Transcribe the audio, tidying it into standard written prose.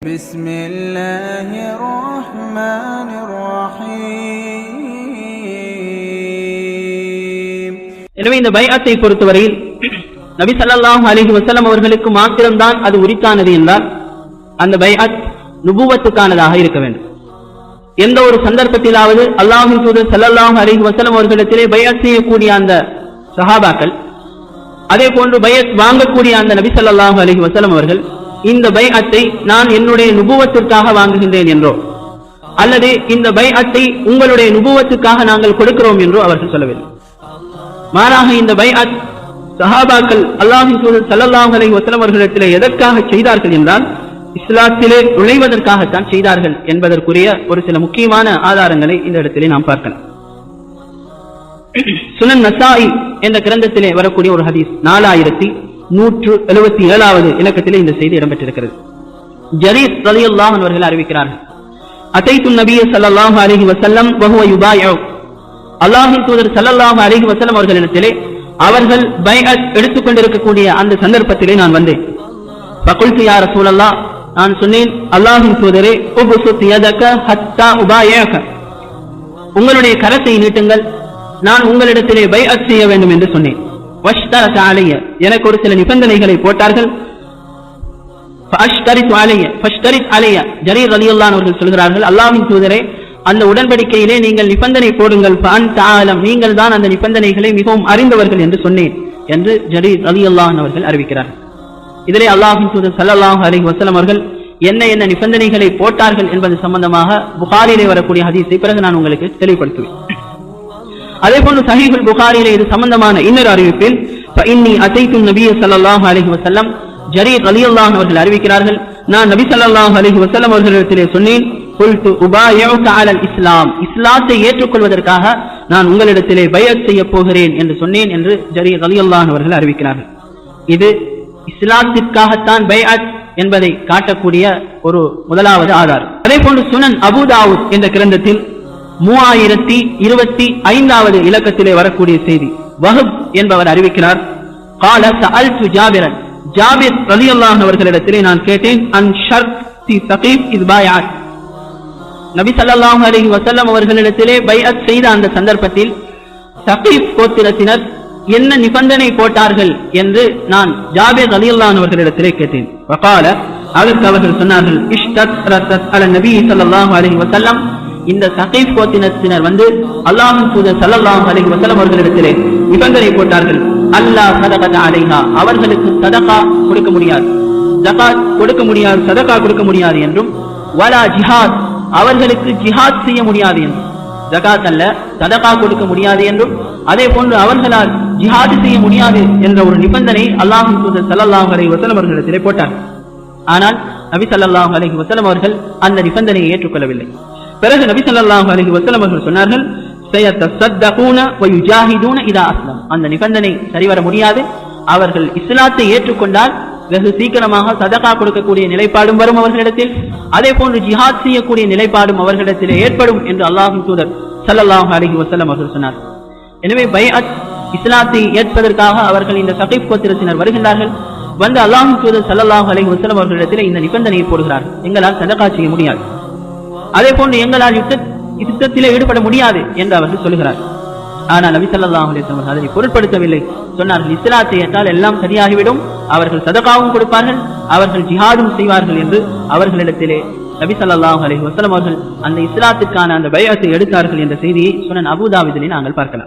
بسم الله الرحمن الرحيم. எனவே இந்த பைஅத்தை பொறுத்தவரையில் நபி ஸல்லல்லாஹு அலைஹி வஸல்லம் அவர்களுக்கு மாத்திரம்தான் அது உரித்தானது என்றால் அந்த பைஅத் நுபுவத்துக்கானதாக இருக்க வேண்டும். எந்த ஒரு சந்தர்ப்பத்திலாவது அல்லாஹ்வின் தூதர் ஸல்லல்லாஹு அலைஹி வஸல்லம் அவர்களிடத்திலே பைஅத் செய்யக்கூடிய அந்த சஹாபாக்கள், அதே போன்று பைஅத் வாங்கக்கூடிய அந்த நபி ஸல்லல்லாஹு அலைஹி வஸல்லம் அவர்கள் இந்த பைஅத்தை நான் என்னுடைய நுபுவத்திற்காக வாங்குகின்றேன் என்றோ அல்லது இந்த பைஅத்தை உங்களுடைய நுபுவத்துக்காக நாங்கள் கொடுக்கிறோம் என்றோ அவர்கள் சொல்லவில்லை. மாறாக இந்த பைஅத் சஹாபாக்கள் அல்லாஹ்வின் தூதர் ஸல்லல்லாஹு அலைஹி வஸல்லம் அவர்களிடத்திலே எதற்காக செய்தார்கள் என்றால் இஸ்லாத்திலே நுழைவதற்காகத்தான் செய்தார்கள் என்பதற்குரிய ஒரு சில முக்கியமான ஆதாரங்களை இந்த இடத்திலே நாம் பார்க்கலாம். சுனன் நசாஇ என்ற கிரந்தத்திலே வரக்கூடிய ஒரு ஹதீஸ் 4177வது இலக்கத்திலே இந்த செய்தி இடம்பெற்றிருக்கிறது. ஜரீர் ரலியல்லாஹு அன்ஹு அவர்கள் அறிவிக்கிறார்கள், அதைத்து நபிய ஸல்லல்லாஹு அலைஹி வஸல்லம் வஹுவ யுபாயிஉ, அல்லாஹ்வின் தூதர் ஸல்லல்லாஹு அலைஹி வஸல்லம் அவர்களிடத்திலே அவர்கள் பைஅத் எடுத்துக்கொண்டிருக்கக்கூடிய அந்த சந்தர்ப்பத்திலே நான் வந்தேன். ஃபகுல்து யா ரசூலல்லாஹ், நான் சொன்னேன், அல்லாஹ்வின் தூதரே, உப்சுத் யதக ஹத்தா உபாயிஅக, உங்களுடைய கரத்தை நீட்டுங்கள், நான் உங்களிடத்திலே பைஅத் செய்ய வேண்டும் என்று சொன்னேன். வஷ்தரத அலைய, எனக்கு ஒரு சில நிபந்தனைகளை போட்டார்கள். ஃபஅஷ்தரித் அலைய ஃபஷ்தரித் அலைய, ஜரீர் ரலியல்லாஹு அன்ஹு அவர்கள் சொல்கிறார்கள், அல்லாஹ்வின் தூதரே, அந்த உடன்படிக்கையிலே நீங்கள் நிபந்தனை போடுங்கள், ஃபஅன்த ஆலம், நீங்கள் தான் அந்த நிபந்தனைகளை மிகவும் அறிந்தவர்கள் என்று சொன்னேன் என்று ஜரீர் ரலியல்லாஹு அன்ஹு அவர்கள் அறிவிக்கிறார்கள். இதிலே அல்லாஹ்வின் தூதர் ஸல்லல்லாஹு அலைஹி வஸல்லம் அவர்கள் என்ன என்ன நிபந்தனைகளை போட்டார்கள் என்பது சம்பந்தமாக புகாரிலே வரக்கூடிய ஹதீஸை பிறகு நான் உங்களுக்கு தெளிவுபடுத்துவேன். அதே போன்று சஹீஹுல் புகாரிலே இது சம்பந்தமான இன்னொரு அறிவிப்பில் ஃபஇன்னி அதைத்து நபிய ஸல்லல்லாஹு அலைஹி வஸல்லம், ஜரீர் ரலியல்லாஹு அன்ஹு அவர்கள் அறிவிக்கிறார்கள், நான் நபி ஸல்லல்லாஹு அலைஹி வஸல்லம் அவர்களிடத்திலே சொன்னேன், குல்து உபாயிஉக அலல் இஸ்லாம், இஸ்லாத்தை ஏற்றுக்கொள்வதற்காக நான் உங்களிடத்திலே பைஅத் செய்ய போகிறேன் என்று சொன்னேன் என்று ஜரீர் ரலியல்லாஹு அன்ஹு அவர்கள் அறிவிக்கிறார்கள். இது இஸ்லாத்திற்காகத்தான் பைஅத் என்பதை காட்டக்கூடிய ஒரு முதலாவது ஆதாரம். அதே போன்று சுனன் அபூ தாவூத் என்ற கிரந்தத்தில் 3025வது இலக்கத்திலே வரக்கூடிய செய்தி, வஹப் என்பவர் அறிவிக்கிறார், قال سألت جابرا, ஜாபிர் ரலியல்லாஹு அன்ஹு அவர்களிடத்திலே நான் கேட்டேன், அன் ஷர்த்தி ஸகீஃப் இஸ் பாயஅத், நபி ஸல்லல்லாஹு அலைஹி வஸல்லம் அவர்களிடத்திலே பைஅத் செய்த அந்த சந்தர்ப்பத்தில் ஸகீஃப் கோத்திரத்தினர் என்ன நிபந்தனை போட்டார்கள் என்று நான் ஜாபிர் ரலியல்லாஹு அன்ஹு அவர்களிடத்திலே கேட்டேன். வகால, அதற்கு அவர்கள் சொன்னார்கள், இஷ்தரத் அல நபி ஸல்லல்லாஹு அலைஹி வஸல்லம், இந்த ஸகீஃப் கோத்திரத்தினர் அல்லாஹ்வின் தூதர் ஸல்லல்லாஹு அலைஹி வஸல்லம் அவர்களிடத்திலே நிபந்தனை போட்டார்கள், அல்லாஹ் ஸதகத அலைஹா, அவர்களுக்கு சதகா கொடுக்க முடியாது, ஜகாத் கொடுக்க முடியாது, சதகா கொடுக்க முடியாது என்றும், வலா ஜிஹாத், அவர்களுக்கு ஜிஹாத் செய்ய முடியாது என்றும், ஜகாத் அல்ல சதகா கொடுக்க முடியாது என்றும், அதே போன்று அவர்களால் ஜிஹாத் செய்ய முடியாது என்ற ஒரு நிபந்தனை அல்லாஹ்வின் தூதர் ஸல்லல்லாஹு அலைஹி வஸல்லம் அவர்களிடத்திலே போட்டார்கள். ஆனால் நபி ஸல்லல்லாஹு அலைஹி வஸல்லம் அவர்கள் அந்த நிபந்தனையை ஏற்றுக்கொள்ளவில்லை. பிறகு நபி ஸல்லல்லாஹு அலைஹி வஸல்லம் அவர்கள் சொன்னார்கள், சயத்தஸத்தகூன வயுஜாஹிதூன இதா அஸ்லம், அந்த நிபந்தனை சரிவர முடியாது, அவர்கள் இஸ்லாத்தை ஏற்றுக்கொண்டால் வெகு சீக்கிரமாக சதகா கொடுக்கக்கூடிய நிலைப்பாடும் வரும் அவர்களிடத்தில், அதே போன்று ஜிஹாத் செய்யக்கூடிய நிலைப்பாடும் அவர்களிடத்தில் ஏற்படும் என்று அல்லாஹ்வின் தூதர் ஸல்லல்லாஹு அலைஹி வஸல்லம் அவர்கள் சொன்னார். எனவே பைஅத் இஸ்லாத்தை ஏற்பதற்காக அவர்கள் இந்த ஸகீஃப் கோத்திரத்தினர் வருகின்றார்கள். வந்து அல்லாஹ்வின் தூதர் ஸல்லல்லாஹு அலைஹி வஸல்லம் அவர்களிடத்தில் இந்த நிபந்தனையை போடுகிறார்கள், எங்களால் சதகா செய்ய முடியாது, அதே போன்று எங்களால் யுத்தத்திலே ஈடுபட முடியாது என்று அவர்கள் சொல்கிறார். ஆனால் நபி ஸல்லல்லாஹு அலைஹி வஸல்லம் அதனை பொருட்படுத்தவில்லை. சொன்னார்கள், இஸ்லாத்தை ஏற்றால் எல்லாம் சரியாகிவிடும், அவர்கள் சதகாவும் கொடுப்பார்கள், அவர்கள் ஜிஹாதும் செய்வார்கள் என்று அவர்களிடத்திலே நபி ஸல்லல்லாஹு அலைஹி வஸல்லம் அவர்கள் அந்த இஸ்லாத்துக்கான அந்த பைஅத்தை எடுத்தார்கள் என்ற செய்தியை சுனன் அபூ தாவூதிலே நாங்கள் பார்க்கலாம்.